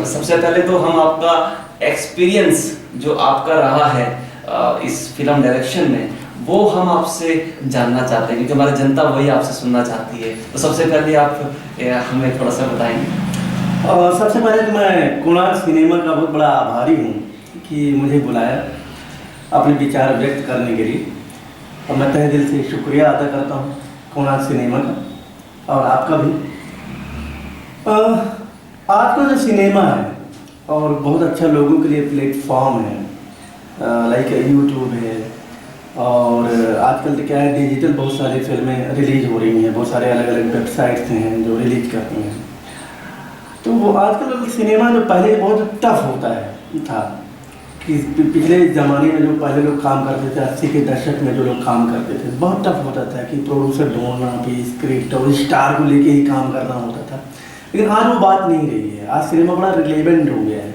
सबसे पहले तो हम आपका एक्सपीरियंस जो आपका रहा है इस फिल्म डायरेक्शन में, वो हम आपसे जानना चाहते हैं, क्योंकि हमारी जनता वही आपसे सुनना चाहती है। तो सबसे पहले आप हमें थोड़ा सा बताएंगे। सबसे पहले तो मैं कोणार्क सिनेमा का बहुत बड़ा आभारी हूँ कि मुझे बुलाया अपने विचार व्यक्त करने के लिए, और मैं तहे दिल से शुक्रिया अदा करता हूँ कोणार्क सिनेमा का और आपका भी। आज का जो सिनेमा है और बहुत अच्छा लोगों के लिए प्लेटफॉर्म है, लाइक यूट्यूब है, और आजकल तो क्या है, डिजिटल बहुत सारी फिल्में रिलीज हो रही हैं, बहुत सारे अलग अलग वेबसाइट्स हैं जो रिलीज करती हैं। तो वो आजकल सिनेमा जो पहले बहुत टफ होता है था कि पिछले ज़माने में जो पहले लोग काम करते थे, 80 के दशक में जो लोग काम करते थे, बहुत टफ होता था कि प्रोड्यूसर ढूंढना, कि स्क्रिप्ट और स्टार को लेके ही काम करना होता था। लेकिन आज वो बात नहीं रही है। आज सिनेमा बड़ा रिलेवेंट हो गया है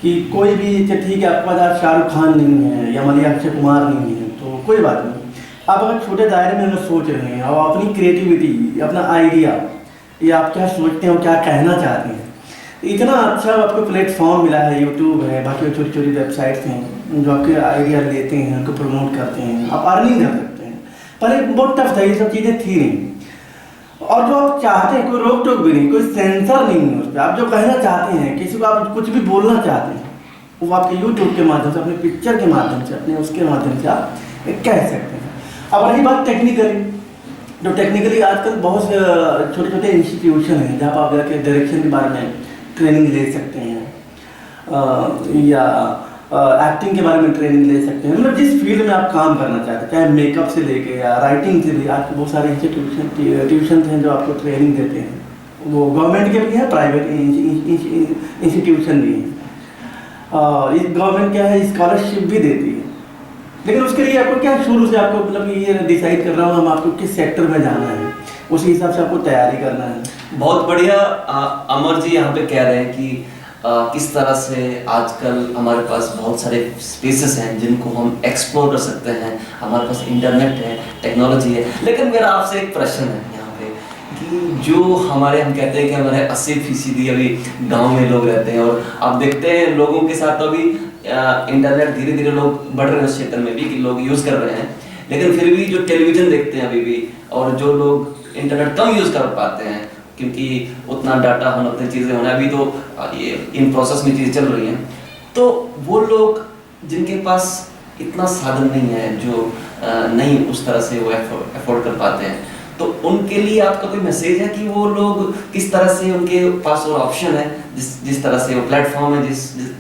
कि कोई भी, ठीक है आपके पास आज शाहरुख खान नहीं है या मलिया अक्षय कुमार नहीं है तो कोई बात नहीं, आप अगर छोटे दायरे में अगर सोच रहे हैं और अपनी क्रिएटिविटी, अपना आइडिया, या आप क्या सोचते हैं और क्या कहना चाहते हैं, इतना अच्छा आपको प्लेटफॉर्म मिला है, यूट्यूब है, बाकी छोटी छोटी वेबसाइट्स हैं जो आपके आइडिया लेते हैं, उनको प्रमोट करते हैं, आप अर्निंग कर सकते हैं। पहले बहुत टफ था, ये सब चीज़ें थी नहीं। और जो आप चाहते हैं, कोई रोक टोक भी नहीं, कोई सेंसर नहीं है उस पर। आप जो कहना चाहते हैं, किसी को आप कुछ भी बोलना चाहते हैं, वो आपके यूट्यूब के माध्यम से, अपने पिक्चर के माध्यम से, अपने उसके माध्यम से आप कह सकते हैं। अब रही बात टेक्निकली, जो टेक्निकली आजकल बहुत से छोटे छोटे इंस्टीट्यूशन हैं जहाँ आप जाके डायरेक्शन के बारे में ट्रेनिंग ले सकते हैं, या एक्टिंग के बारे में ट्रेनिंग ले सकते हैं। मतलब जिस फील्ड में आप काम करना चाहते हैं, चाहे मेकअप से लेके या राइटिंग से भी, आज बहुत सारे ट्यूशन हैं जो आपको ट्रेनिंग देते हैं। वो गवर्नमेंट के भी हैं, प्राइवेट इंस्टीट्यूशन भी हैं। इस गवर्नमेंट क्या है, स्कॉलरशिप भी देती है। लेकिन उसके लिए आपको क्या, शुरू से आपको मतलब ये डिसाइड कर रहा हूँ हम आपको किस सेक्टर में जाना है, उसी हिसाब से आपको तैयारी करना है। बहुत बढ़िया। अमर जी यहाँ पे कह रहे हैं कि किस तरह से आजकल हमारे पास बहुत सारे स्पेसेस हैं जिनको हम एक्सप्लोर कर सकते हैं, हमारे पास इंटरनेट है, टेक्नोलॉजी है। लेकिन मेरा आपसे एक प्रश्न है यहाँ पे कि जो हमारे, हम कहते हैं कि हमारे 80% अभी गांव में लोग रहते हैं, और आप देखते हैं लोगों के साथ अभी इंटरनेट धीरे धीरे लोग बढ़ रहे हैं उस क्षेत्र में भी कि लोग यूज़ कर रहे हैं। लेकिन फिर भी जो टेलीविज़न देखते हैं अभी भी, और जो लोग इंटरनेट कम यूज़ कर पाते हैं क्योंकि उतना डाटा होना, उतनी चीज़ें होना, अभी तो ये इन प्रोसेस में चीज़ें चल रही हैं, तो वो लोग जिनके पास इतना साधन नहीं है, जो नहीं उस तरह से वो अफोर्ड कर पाते हैं, तो उनके लिए आपका कोई मैसेज है कि वो लोग किस तरह से, उनके पास और ऑप्शन है, जिस तरह से वो प्लेटफॉर्म है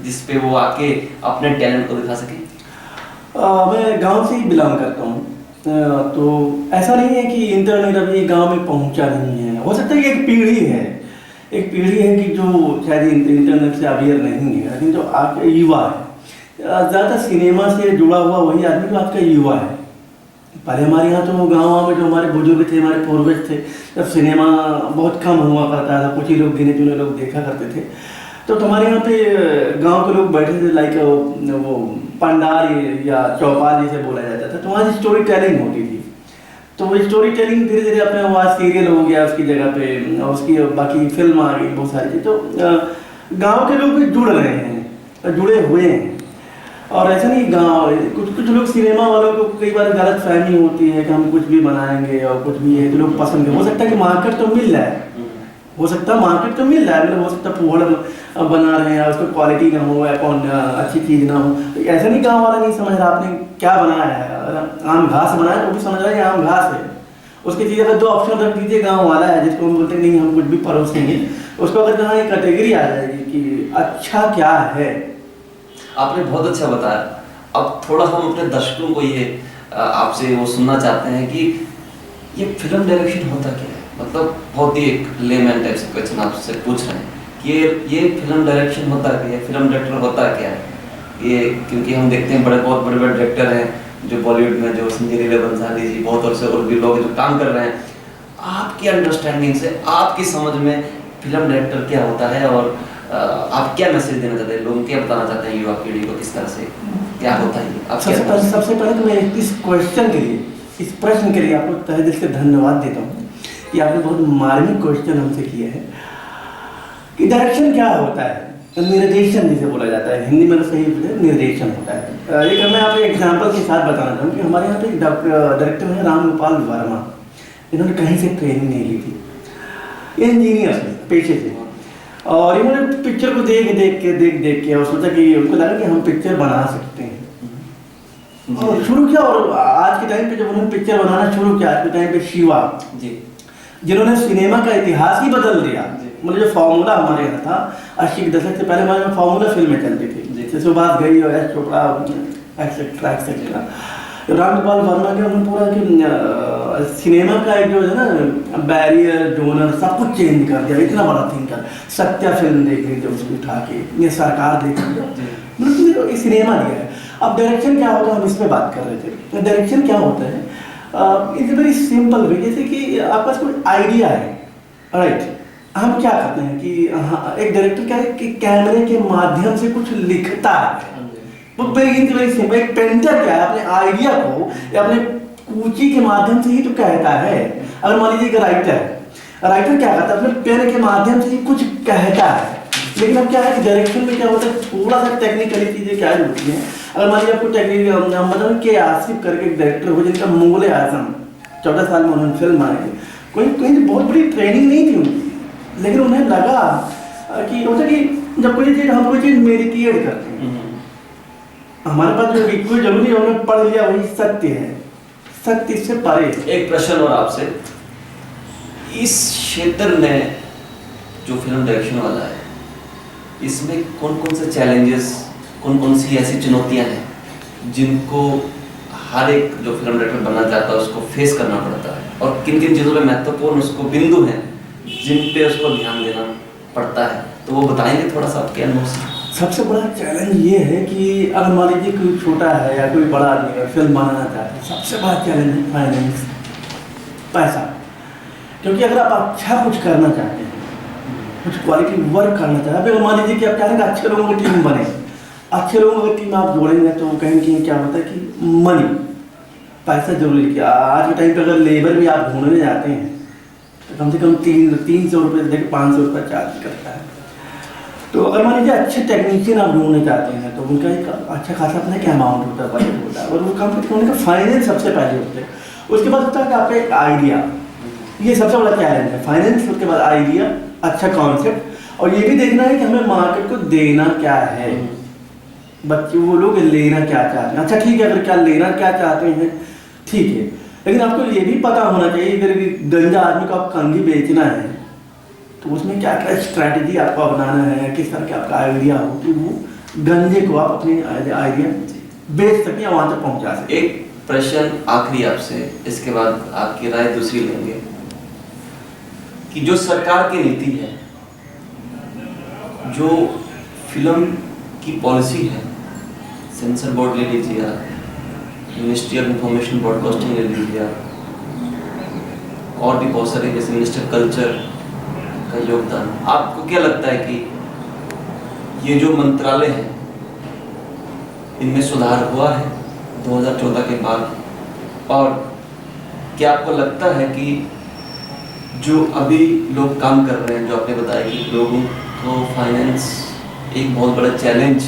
जिस पे वो आके अपने टैलेंट को दिखा सके? मैं गांव से ही बिलोंग करता हूँ, तो ऐसा नहीं है कि इंटरनेट अभी गांव में पहुंचा नहीं है। हो सकता है कि एक पीढ़ी है कि जो शायद इंटरनेट से अवेयर नहीं है, लेकिन जो आपका युवा है, ज़्यादा सिनेमा से जुड़ा हुआ वही आदमी जो आपका युवा है। पहले हमारे यहाँ तो गाँव में जो हमारे बुजुर्ग थे, हमारे पूर्वज थे, जब सिनेमा बहुत कम हुआ करता था, कुछ ही लोग, गिने चुने लोग देखा करते थे, तो हमारे यहाँ पे गांव के लोग बैठे थे, लाइक वो पंडाल या चौपाल जिसे बोला जाता था, तो वहाँ स्टोरी टेलिंग होती थी। तो वो स्टोरी टेलिंग धीरे धीरे अपने वहाँ सीरियल हो गया उसकी जगह पे, और उसकी बाकी फिल्म आ गई, बहुत सारी चीज़। तो गांव के लोग भी जुड़ रहे हैं, जुड़े हुए हैं। और ऐसा नहीं, गांव कुछ लोग, सिनेमा वालों को कई बार गलत फहमी होती है कि हम कुछ भी बनाएंगे और कुछ भी है तो लोग पसंद करें। हो सकता है कि मार्केट तो मिल रहा है, हो सकता है मार्केट तो मिल रहा है, मतलब हो सकता है पुहड़ बना रहे हैं, उसको क्वालिटी ना हो, अच्छी चीज़ ना हो, तो ऐसा नहीं गाँव वाला नहीं समझ रहा आपने क्या बनाया है। अगर आम घास बनाया तो वो भी समझ रहा है आम घास है। उसकी चीज़ अगर 2 ऑप्शन रख दीजिए, गाँव वाला है जिसको हम बोलते हैं नहीं हम कुछ भी परोसेंगे, उसको अगर जहाँ एक कैटेगरी आ जाएगी कि अच्छा क्या है। आपने बहुत अच्छा बताया। अब थोड़ा हम अपने दर्शकों को ये आपसे वो सुनना चाहते हैं कि ये फिल्म डायरेक्शन होता क्या है, मतलब बहुत ही एक लेमैन टाइप से क्वेश्चन आपसे पूछ रहे हैं कि ये फिल्म डायरेक्शन होता क्या है, फिल्म डायरेक्टर होता क्या है ये? क्योंकि हम देखते हैं बहुत बड़े डायरेक्टर हैं जो बॉलीवुड में, जो संजय लीला बंसाली जी, बहुत और भी लोग जो काम कर रहे हैं। आपकी अंडरस्टैंडिंग से, आपकी समझ में फिल्म डायरेक्टर क्या होता है, और आप क्या मैसेज देना चाहते हैं, लोगों को क्या बताना चाहते हैं, युवा पीढ़ी को किस तरह से क्या होता है? आप सबसे पहले तो मैं इस क्वेश्चन के लिए, इस प्रश्न के लिए आपको तहे दिल से धन्यवाद देता हूँ कि आपने बहुत मार्मिक क्वेश्चन हमसे किया है कि डायरेक्शन क्या होता है। निर्देशन जिसे बोला जाता है, हिंदी में तो सही निर्देशन होता है। एक मैं आपको एग्जांपल के साथ बताना चाहूँ कि हमारे यहाँ पे एक डायरेक्टर हैं राम गोपाल वर्मा। इन्होंने कहीं से ट्रेनिंग नहीं ली थी, ये इंजीनियर थे पेशे से, और इन्होंने पिक्चर को देख के और सोचा कि उनको लगा कि हम पिक्चर बना सकते हैं और शुरू किया। और आज के टाइम पे जब उन्होंने पिक्चर बनाना शुरू किया, आज के टाइम पे शिवा जी, जिन्होंने सिनेमा का इतिहास ही बदल दिया। मतलब जो फार्मूला हमारे यहाँ था 80 के दशक से पहले, हमारे यहाँ फार्मूला फिल्में चलती थी, जैसे सुभाष घई और S Chopra etcetera etcetera. Ram Gopal Verma के उन्होंने पूरा कि सिनेमा का एक जो है ना बैरियर जोनर सब कुछ चेंज कर दिया। इतना बड़ा थिंकर, सत्या फिल्म देख लीजिए उसको उठा के, ये सरकार देख लीजिए, मतलब ये सिनेमा दिया है। अब डायरेक्शन क्या होगा, हम इस पर बात कर रहे थे। डायरेक्शन क्या होता है, इट्स वेरी सिंपल वे। जैसे कि आपके पास कोई आइडिया है, राइट, हम क्या करते हैं कि एक डायरेक्टर क्या है कि कैमरे के माध्यम से कुछ लिखता है। वो वेरी सिंपल। एक पेंटर क्या है, अपने आइडिया को या अपने कूची के माध्यम से ही तो कहता है। अगर मान लीजिए एक राइटर क्या करता है, अपने पेन के माध्यम से ही कुछ कहता है। लेकिन अब क्या है कि डायरेक्शन में क्या होता है, थोड़ा सा टेक्निकली चीज़ें क्या होती हैं। अगर मान लीजिए आपको टेक्निकल मतलब के आसिफ करके एक डायरेक्टर हो, जिनका मुगल आजम 14 साल में उन्होंने फिल्म बनाई थी, कोई बहुत बड़ी ट्रेनिंग नहीं थी उनकी, लेकिन उन्हें लगा कि होता कि जब कोई चीज़ हम कोई चीज़ मेडिटेट करते हैं, हमारे पास जो कोई जरूरी है उन्होंने पढ़ लिया वही सत्य है, सत्य इससे परे। एक प्रश्न और आपसे, इस क्षेत्र में जो फिल्म डायरेक्शन वाला है, इसमें कौन कौन से चैलेंजेस, कौन कौन सी ऐसी चुनौतियां हैं जिनको हर एक जो फिल्म डायरेक्टर बनना चाहता है उसको फेस करना पड़ता है, और किन किन चीज़ों पे महत्वपूर्ण उसको बिंदु हैं जिन पे उसको ध्यान देना पड़ता है, तो वो बताएंगे थोड़ा सा आपके अनुभव से। सबसे बड़ा चैलेंज ये है कि अगर मान लीजिए कोई छोटा है या कोई बड़ा आदमी है फिल्म बनाना चाहता है, सबसे बड़ा चैलेंज है फाइनेंस, पैसा। क्योंकि अगर आप अच्छा कुछ करना चाहते हैं, कुछ क्वालिटी वर्क करना चाहते हैं, अगर मान लीजिए कि आप चाह रहे हैं अच्छे लोगों की टीम बने, अच्छे लोगों की टीम आप जोड़ेंगे तो कहीं ना कहीं क्या होता है कि मनी, पैसा जरूरी है। आज के टाइम पर अगर लेबर भी आप ढूंढने जाते हैं तो कम से कम 300 रुपये से लेकर 500 रुपये चार्ज करता है। तो अगर मान लीजिए अच्छे टेक्नीशियन आप ढूंढने चाहते हैं तो उनका एक अच्छा खासा अपना क्या अमाउंट होता है, बजट होता है, और वो कंप्लीट होने का फाइनेंस सबसे पहले होते हैं। उसके बाद होता है कि आपका एक आइडिया, ये सबसे बड़ा चैलेंज है, फाइनेंस। उसके बाद आइडिया, अच्छा कॉन्सेप्ट, और ये भी देखना है कि हमें मार्केट को देना क्या है, बच्चे वो लोग लेना क्या चाहते हैं। अच्छा ठीक है, अगर क्या लेना क्या चाहते हैं ठीक है, लेकिन आपको ये भी पता होना चाहिए अगर गंजा आदमी को आप कंघी बेचना है तो उसमें क्या क्या स्ट्रैटेजी आपको अपनाना है, किस तरह का आपका आइडिया हो कि वो गंजे को आप अपने आइडिया बेच सकें या वहाँ तक पहुँचा सकें। एक प्रश्न आखिरी आपसे, इसके बाद आपकी राय दूसरी लेंगे, कि जो सरकार की नीति है, जो फिल्म की पॉलिसी है, सेंसर बोर्ड ले लीजिए, मिनिस्ट्री ऑफ इंफॉर्मेशन ब्रॉडकास्टिंग ले लीजिए, और भी बहुत सारे जैसे मिनिस्टर कल्चर का योगदान, आपको क्या लगता है कि ये जो मंत्रालय है इनमें सुधार हुआ है 2014 के बाद? और क्या आपको लगता है कि जो अभी लोग काम कर रहे हैं, जो आपने बताया कि लोगों को फाइनेंस एक बहुत बड़ा चैलेंज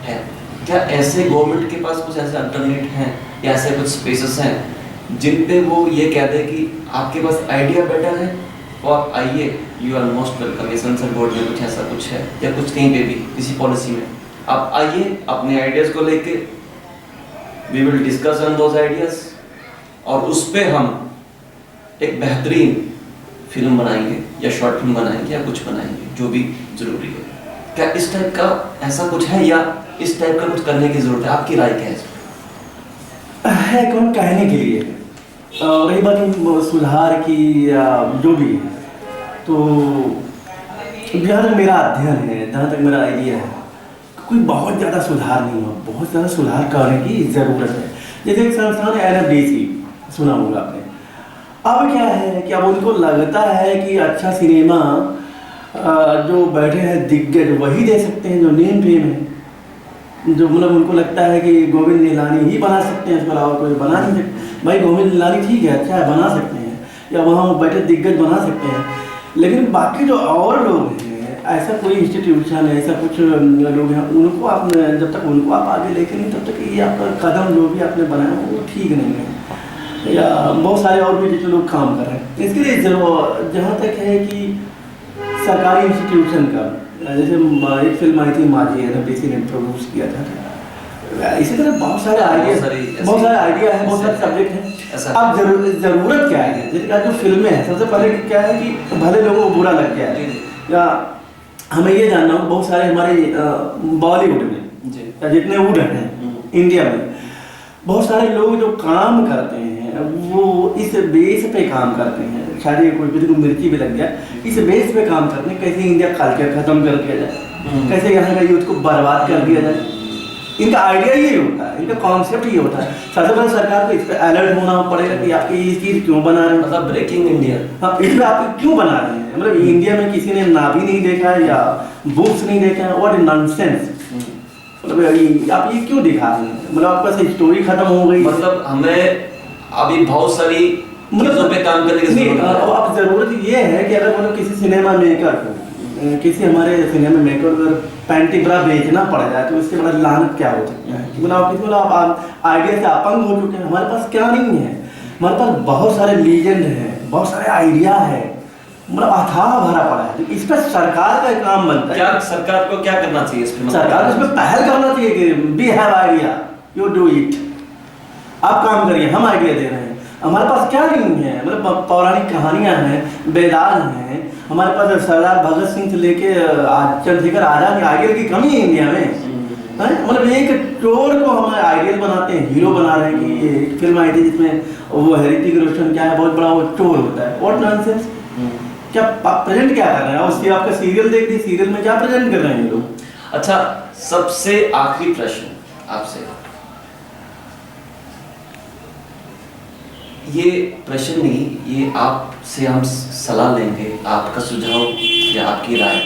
है, क्या ऐसे गवर्नमेंट के पास कुछ ऐसे अल्टरनेट हैं या ऐसे कुछ स्पेसेस हैं जिन पे वो ये कहते हैं कि आपके पास आइडिया बेटर है और आप आइए, यू आर मोस्ट वेलकम। ये सेंसर बोर्ड में कुछ ऐसा कुछ है या कुछ कहीं पे भी किसी पॉलिसी में आप आइए अपने आइडियाज़ को लेके, we will discuss on those ideas, और उस पर हम एक बेहतरीन फिल्म बनाएंगे या शॉर्ट फिल्म बनाएंगे या कुछ बनाएंगे, जो भी ज़रूरी है। क्या इस टाइप का ऐसा कुछ है या इस टाइप का कुछ करने की ज़रूरत है? आपकी राय क्या है? कौन कहने के लिए रही बात सुधार की या जो भी है, तो जहाँ तक मेरा अध्ययन है, जहाँ तक मेरा आइडिया है, कोई बहुत ज़्यादा सुधार नहीं हुआ, बहुत ज़्यादा सुधार करने की ज़रूरत है। जैसे एक संस्थान है NFDC, सुना होगा आपने। अब क्या है कि अब उनको लगता है कि अच्छा सिनेमा जो बैठे हैं दिग्गज वही दे सकते हैं, जो नेम फेम है, जो मतलब उनको लगता है कि गोविंद निहलानी ही बना सकते हैं, इसके अलावा कोई बना नहीं सकते। भाई गोविंद निहलानी ठीक है, अच्छा है, बना सकते हैं, या वहाँ बैठे दिग्गज बना सकते हैं, लेकिन बाकी जो और लोग हैं ऐसा कोई इंस्टीट्यूशन है, ऐसा कुछ लोग हैं, उनको आप जब तक उनको आप आगे लेके नहीं, तब तक ये आपका कदम जो भी आपने बनाया वो ठीक नहीं है। या बहुत सारे और भी जितने लोग काम कर रहे हैं, इसके लिए जहाँ तक है कि सरकारी इंस्टीट्यूशन का, जैसे एक फिल्म आई थी माजी है, बीसी ने प्रोड्यूस किया था, इसी तरह बहुत सारे आइडिया है, बहुत सारे सब्जेक्ट हैं। अब जरूरत क्या है, जैसे जो फिल्में हैं, सबसे पहले क्या है कि भले लोगों को बुरा लग गया है, या हमें ये जानना हो, बहुत सारे हमारे बॉलीवुड में या जितने वुड हैं इंडिया में, बहुत सारे लोग जो काम करते हैं वो इस बेस पे काम करते हैं, शायद ये कोई किसी को मिर्ची भी लग गया, इस बेस पे काम करते हैं, कैसे इंडिया कल्चर खत्म कर दिया जाए, कैसे यहाँ का यूथ को बर्बाद कर दिया जाए। इनका आइडिया ये होता है, इनका कॉन्सेप्ट ये होता है। सबसे पहले सरकार को इस पर अलर्ट होना पड़ेगा कि आप ये चीज़ क्यों बना रहे हैं, मतलब ब्रेकिंग इंडिया, हाँ, इसमें आप क्यों बना रहे हैं, मतलब इंडिया में किसी ने नाभि नहीं देखा है या बुक्स नहीं देखा है, व्हाट नॉनसेंस, मतलब आप ये क्यों दिखा रहे हैं, मतलब आपका स्टोरी खत्म हो गई, मतलब हमें अभी बहुत सारी चीजों पे काम करने की जरूरत है। अब जरूरत ये है कि अगर मतलब किसी सिनेमा मेकर को, किसी हमारे सिनेमा मेकर को पैंटी ब्रा बेचना पड़ जाए तो इससे बड़ा लानत क्या हो सकता है, मतलब आप आइडिया से अपंग हो चुके हैं। हमारे पास क्या नहीं है, हमारे पास बहुत सारे लीजेंड हैं, बहुत सारे आइडिया है, मतलब अथाह भरा पड़ा है। इस पर सरकार का काम बनता है। क्या सरकार को क्या करना चाहिए इसमें? सरकार को इसमें पहल करना चाहिए कि we have idea, you do it, आप काम करिए, हम आइडिया दे रहे हैं। हमारे पास क्या नहीं है, मतलब पौराणिक कहानियां हैं, वेदांत हैं, हमारे पास सरदार भगत सिंह से लेके चंद्रशेखर आजाद, आइडियल की कमी है इंडिया में, मतलब एक चोर को हम आइडियल बनाते हैं, हीरो बना रहे हैं। कि एक फिल्म आई थी जिसमें वो ऋतिक रोशन क्या है, बहुत बड़ा वो चोर होता है, व्हाट नॉनसेंस, क्या आप प्रेजेंट क्या कर रहे हैं, उसकी आपका सीरियल देख ली, सीरियल में क्या प्रेजेंट कर रहे हैं ये लोग। अच्छा, सबसे आखिरी प्रश्न आपसे, ये प्रश्न नहीं, ये आपसे हम सलाह लेंगे, आपका सुझाव या आपकी राय,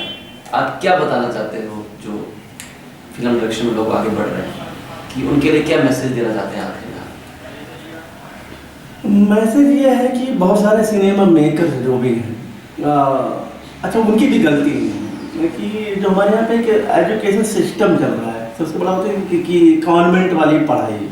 आप क्या बताना चाहते हो जो फिल्म डायरेक्शन में लोग आगे बढ़ रहे हैं, कि उनके लिए क्या मैसेज देना चाहते हैं आखिर में? मैसेज ये है कि बहुत सारे सिनेमा मेकर जो भी हैं, अच्छा उनकी भी गलती नहीं है कि जो हमारे यहाँ पे एक एजुकेशन सिस्टम चल रहा है, सबसे बड़ा होता है कि कॉन्वेंट वाली पढ़ाई।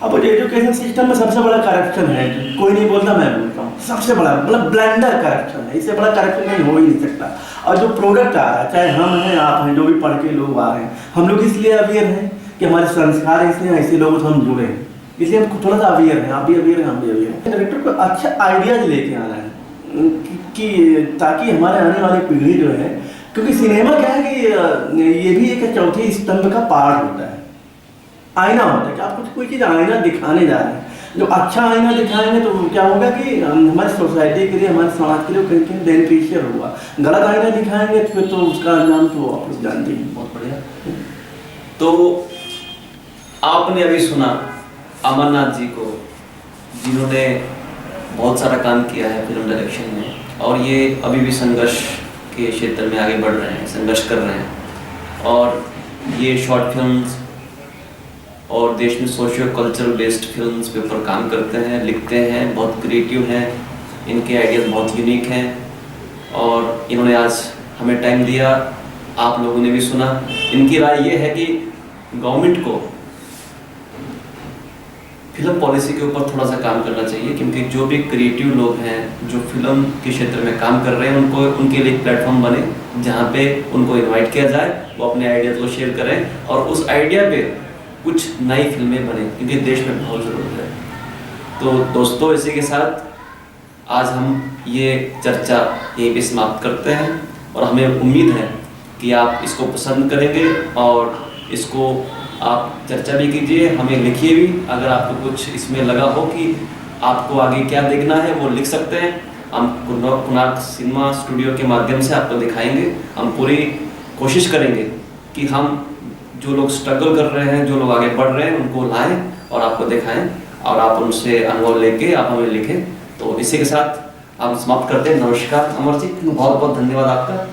अब एजुकेशन सिस्टम में सबसे बड़ा करप्शन है, कोई नहीं बोलता, मैं बोलता हूँ, सबसे बड़ा मतलब ब्लेंडर करप्शन है, इससे बड़ा करप्शन कहीं हो ही नहीं सकता। और जो प्रोडक्ट आ रहा है, चाहे हम हैं आप हैं, जो भी पढ़ के लोग आ रहे हैं, हम लोग इसलिए अवेयर हैं कि हमारे संस्कार हैं, इसलिए ऐसे लोगों से हम जुड़े हैं, इसलिए हम थोड़ा सा अवेयर हैं, आप भी अवेयर हैं, हम भी अवेयर हैं। डायरेक्टर को अच्छा आइडियाज लेके आना है कि ताकि हमारे आने वाली पीढ़ी जो है, क्योंकि सिनेमा क्या है कि ये भी एक चौथी स्तंभ का पार्ट होता है, आईना होता है कि आप कुछ कोई चीज़ आईना दिखाने जा रहे हैं। जो अच्छा आईना दिखाएंगे तो क्या होगा कि हमारी सोसाइटी के लिए, हमारे समाज के लिए कहीं कहीं बेनिफिशियल होगा। गलत आईना दिखाएंगे फिर तो उसका अंजाम तो आप लोग जानते हैं। बहुत बढ़िया। तो आपने अभी सुना अमरनाथ जी को, जिन्होंने बहुत सारा काम किया है फिल्म डायरेक्शन में, और ये अभी भी संघर्ष के क्षेत्र में आगे बढ़ रहे हैं, संघर्ष कर रहे हैं, और ये शॉर्ट फिल्म्स और देश में सोशियो कल्चरल बेस्ड फिल्म्स के ऊपर काम करते हैं, लिखते हैं, बहुत क्रिएटिव हैं, इनके आइडियाज़ बहुत यूनिक हैं, और इन्होंने आज हमें टाइम दिया, आप लोगों ने भी सुना। इनकी राय ये है कि गवर्नमेंट को फिल्म पॉलिसी के ऊपर थोड़ा सा काम करना चाहिए, क्योंकि जो भी क्रिएटिव लोग हैं, जो फिल्म के क्षेत्र में काम कर रहे हैं, उनको उनके लिए एक प्लेटफॉर्म बने जहाँ पे उनको इन्वाइट किया जाए, वो अपने आइडियाज़ को शेयर करें और उस आइडिया पे कुछ नई फिल्में बने, क्योंकि देश में बहुत ज़रूरत है। तो दोस्तों, इसी के साथ आज हम ये चर्चा यहीं पे समाप्त करते हैं, और हमें उम्मीद है कि आप इसको पसंद करेंगे और इसको आप चर्चा भी कीजिए, हमें लिखिए भी। अगर आपको कुछ इसमें लगा हो कि आपको आगे क्या देखना है, वो लिख सकते हैं, हम कुनाक सिनेमा स्टूडियो के माध्यम से आपको दिखाएंगे। हम पूरी कोशिश करेंगे कि हम जो लोग स्ट्रगल कर रहे हैं, जो लोग आगे बढ़ रहे हैं, उनको लाएं और आपको दिखाएं, और आप उनसे अनुभव लेके आप हमें लिखें। तो इसी के साथ हम समाप्त करते हैं। नमस्कार अमर जी, बहुत बहुत धन्यवाद आपका।